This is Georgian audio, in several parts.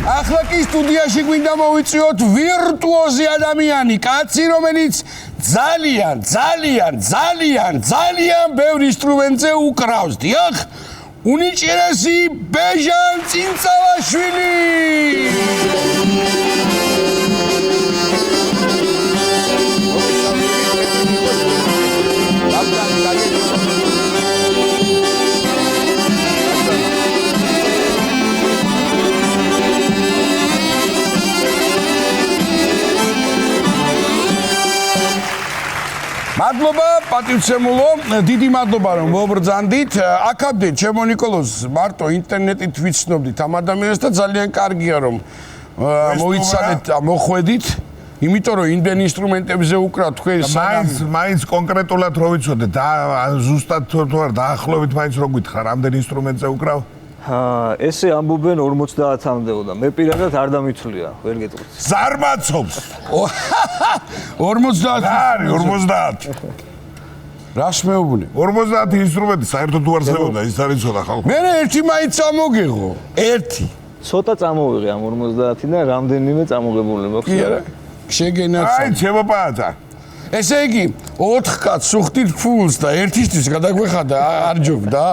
ახლა კი სტუდიაში გვინდა მოვიწიოთ ვირტუოზი ადამიანი, კაცი, რომელიც ძალიან ბევრ ინსტრუმენტზე უკრავს. დიახ, უნიჭერესი ბეჟან წინწალაშვილი. მადლობა პატივცემულო, დიდი მადლობა რომ მობრძანდით. აქამდე ჩემო ნიკოლოზ მარტო ინტერნეტით ვიცნობდით ამ ადამიანს და ძალიან კარგია რომ მოიცადეთ და მოხვედით. იმიტომ რომ იმდენ ინსტრუმენტებზე უკრავთ თქვენ მაინც კონკრეტულად რო ვიცოდეთ და ზუსტად თუ არ დაახლოებით მაინც რო გითხრა რამდენ ინსტრუმენტზე უკრავ? ესე ამბობენ 50-მდეო და მე პირადად არ დამითვლია, ვერ გეტყვით. ზარმაცობს. 50 50. რას მეუბნე? 50 ინსტრუმენტი საერთოდ თუ არსებობდა, ის არ იცოდა ხალხო. მე ერთი მაინც წამოგიღო. ერთი. ცოტა წამოვიღე ამ 50-დან, რამდენიმე წამოღებული მაქვს. კი არა. შეგენაცა. აი, ჩემოპააცა. ესე იგი 4 კაცს სუხდით ფულს და ერთისთვის გადაგვეხადა არ ჯობდა?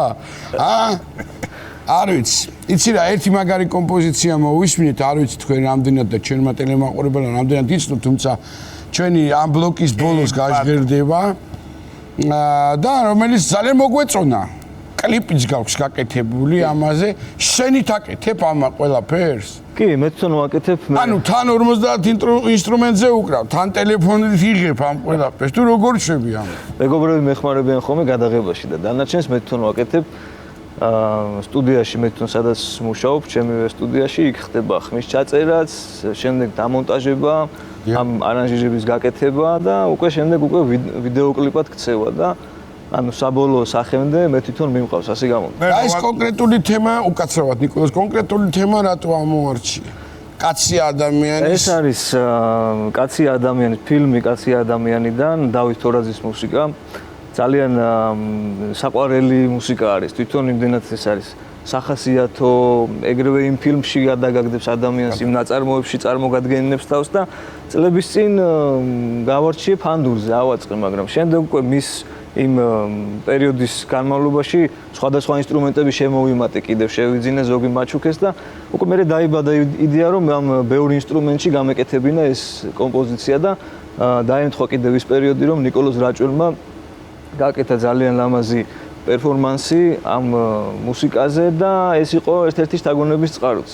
არ ვიცი. იცი რა, ერთი მაგარი კომპოზიცია მოვისმინეთ, არ ვიცი თქვენ რამდენად და ჩვენმა ტელემაყურებელმა რამდენად იცნობ, თუმცა ჩვენი ამ ბლოკის ბოლოს გაჟღერდება და რომელიც ძალიან მოგვეწონა. კლიპიც გაქვს გაკეთებული ამაზე. შენით აკეთებ ამ ყველაფერს? კი, მე თვითონ ვაკეთებ. ანუ თან 50 ინსტრუმენტზე უკრავ, თან ტელეფონით იღებ ამ ყველაფერს. თუ როგორ შვები ამ? მეგობრები მეხმარებიან ხოლმე გადაღებაში და დანარჩენს მე თვითონ ვაკეთებ. სტუდიაში მე თვითონ სადაც მუშაობ, ჩემივე სტუდიაში იქ ხდება ხმის ჩაწერაც, შემდეგ დამონტაჟება, ამ არანჟირების გაკეთება და უკვე შემდეგ ვიდეო კლიპად ქცევა და ანუ საბოლოო სახემდე მე თვითონ მიმყავს, ასე გამოდის. და ეს კონკრეტული თემა უკაცრავად ნიკოლოზ, კონკრეტული თემა რატო ამოარჩია? კაცი ადამიანი. ეს არის კაცი ადამიანი, ფილმი კაცი ადამიანიდან დავით თორაძის მუსიკა. ძალიან საყვარელი მუსიკა არის. თვითონ იმდენად ეს არის სახასიათო, ეგრევე იმ ფილმში გადაგაგდებს ადამიანს, იმ ნაწარმოებში წარმოგადგენს თავს და წლების წინ გავარჩიე ფანდურზე, ავაწყე, მაგრამ შემდეგ უკვე მის იმ პერიოდის განმავლობაში სხვადასხვა ინსტრუმენტები შემოვიმატე, კიდევ შევიძინე, ზოგი მაჩუქეს და უკვე მე დაიბადა იდეა რომ ამ ბევრ ინსტრუმენტში გამეკეთებინა ეს კომპოზიცია და დაემთხვა კიდევ ის პერიოდი რომ ნიკოლოზ რაჭველმა გაკეთა ძალიან ლამაზი პერფორმანსი ამ მუსიკაზე და ეს იყო ერთ-ერთი შთაგონების წყაროც.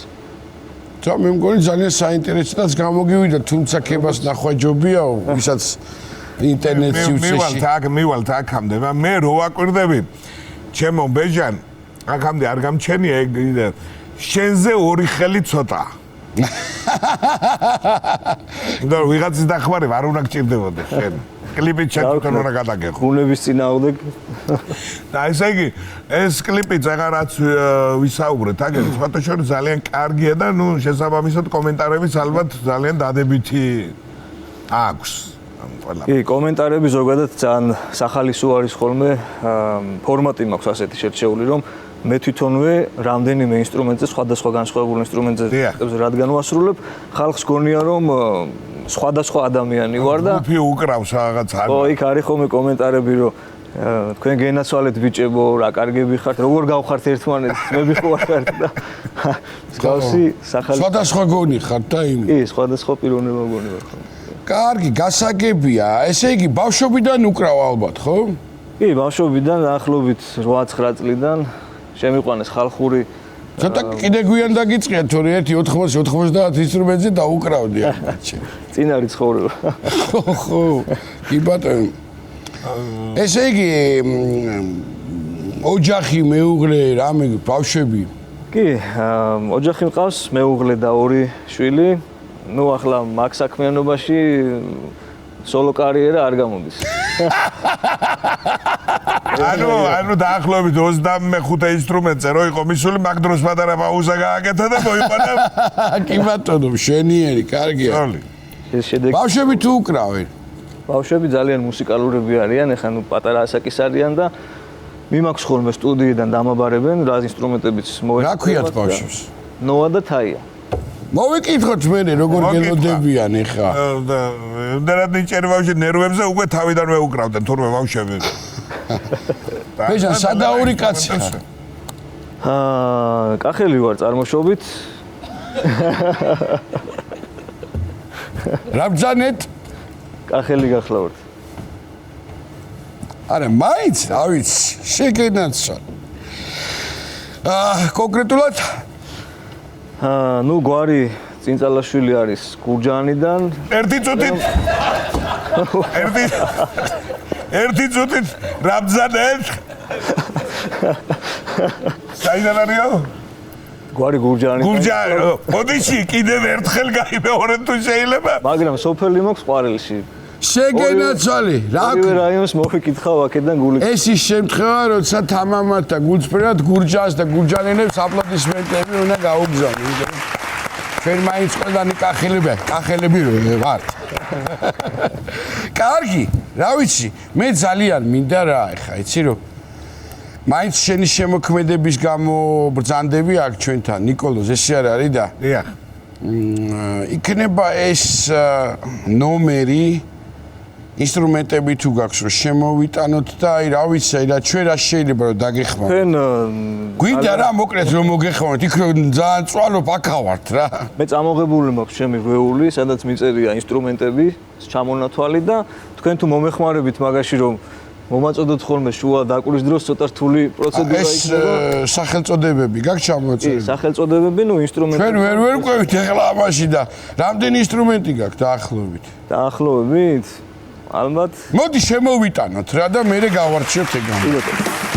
და მე მგონი ძალიან საინტერესოა გამოგივიდა, თუმცა ქებას ნახვა ჯობიაო, ვისაც ინტერნეტში უწეში. მივალთ აქამდე, მე რო ვაკვირდები, ჩემო ბეჟან, აქამდე არ გამჩენია ეგ შენზე ორი ხელი ცოტა. და ვიღაცის დახმარება არ უნდა გჭირდებოდეს შენ. კლიპი ჩაკეთონ რა გადაგეხო. გუნების წინააღმდეგ. და ესე იგი ეს კლიპი ზაღარაც ვისაუბრეთ, აგერ ფოტოშოპი ძალიან კარგია და ნუ შესაბამისად კომენტარებიც ალბათ ძალიან დადებითი აქვს. კი, კომენტარები ზოგადად ძალიან სახალისო არის ხოლმე, ფორმატი მაქვს ასეთი შერჩეული, რომ მე თვითონვე რამდენიმე ინსტრუმენტზე, სხვადასხვა განსხვავებულ ინსტრუმენტზე რადგან ვასრულებ, ხალხს გონია რომ სხვადასხვა ადამიანი ვარ და უფი უკრავს რაღაც არ. ო, იქ არის ხოლმე კომენტარები, რომ თქვენ გენაცვალეთ ბიჭებო, რა კარგები ხართ, როგორ გავხართ ერთმანეთს, მე ვიხوارთ და მსგავსი სახალისო. სხვადასხვა გონი ხართ და იმი. კი, სხვადასხვა პიროვნება გონი ვარ ხოლმე. კარგი, გასაგებია. ესე იგი ბავშვობიდან უკრავ ალბათ, ხო? კი, ბავშვობიდან დაახლოებით 8-9 წლიდან შემიყვანეს ხალხური. ცოტა კიდე გვიან დაგიწყია, თორე 90 ინსტრუმენტზე დაუკრავდი ახლა. წინ არის ცხოვრება. ხო, კი ბატონო. ესე იგი ოჯახი, მეუღლე, რამე ბავშვები? კი, ოჯახი მყავს, მეუღლე და 2 შვილი. ნუ ახლა მაგ საქმიანობაში სოლო კარიერა არ გამოდის. ანუ დაახლოებით 25 ინსტრუმენტზე რო იყო მისული, მაგ დროს პატარა პაუზა გააკეთა და მოიყვანა. კი ბატონო, მშვენიერი, კარგია. ეს შედეგი. ბავშვები თუ უკრავენ? ბავშვები ძალიან მუსიკალურები არიან, ეხლა ნუ პატარა ასაკის არიან და მიმაქვს ხოლმე სტუდიიდან დამაბარებენ, რა ინსტრუმენტებიც მოეწყოთ. რა ქვიათ ბავშვებს? ნოა და თაია. მოვიკითხოთ მე როგორ გელოდებიან ეხა. დარად ნიჭერი ბავშვი ნერვებზე უკვე თავიდანვე უკრავდნენ თურმე ბავშვები. ბეჟან სადაური კაცი. კახელი ვარ წარმოშობით. რა ბძანეთ? კახელი გახლავართ. არა, მაინც, რა ვიცი, შეგენაცვალ. კონკრეტულად ნუ გვარი წინწალაშვილი არის გურჯაანიდან. ერთი წუთით რა ბძანეთ? საიდან არისო? გვარი გურჯაანიდან. გურჯაანი, მოდიში კიდევ ერთხელ გაიმეორე თუ შეიძლება? მაგრამ სოფელი მაქვს ყვარელში. შეგენაცვალი, რა ორივე რაიონს მოვიკითხავ აქედან გული. ეს ის შემთხვევა, როცა თამამად და გულწრფელად გურჯაანს და გურჯაანელებს აპლოდისმენტები უნდა გაუგზავნო. ჩვენ მაინც ყველანი კახელები ვართ. კარგი, რა ვიცი, მე ძალიან მინდა რა ეხა, იცი რომ მაინც შენი შემოქმედების გამო ბრძანდები აქ ჩვენთან, ნიკოლოზ, ესე არ არის და? დიახ. იქნება ეს ნომერი ინსტრუმენტები თუ გაქვს რომ შემოვიტანოთ და აი რა ვიცი აი რა ჩვენ რა შეიძლება რომ დაგეხმაროთ. თქვენ გვინდა რა მოკლედ რომ მოგეხმაროთ იქ რომ ძალიან წვალობ აქავართ რა. მე წამოღებული მაქვს ჩემი ვეული, სადაც მიწერია ინსტრუმენტები, ჩამონათვალი და თქვენ თუ მომეხმარებით მაგაში რომ მომაწოდოთ ხოლმე შუა დაკვრის დროს ცოტა რთული პროცედურა იქნება. ეს სახელწოდებები გაქვს ჩამოწერილი? კი, სახელწოდებები, ნუ ინსტრუმენტები. ჩვენ ვერ ყვევით ეხლა ამაში და რამდენი ინსტრუმენტი გაქვს დაახლოებით? დაახლოებით? ალბათ. მოდი შემოვიტანოთ რა და მე გავარჩიოთ ეგ. კი ბატონო.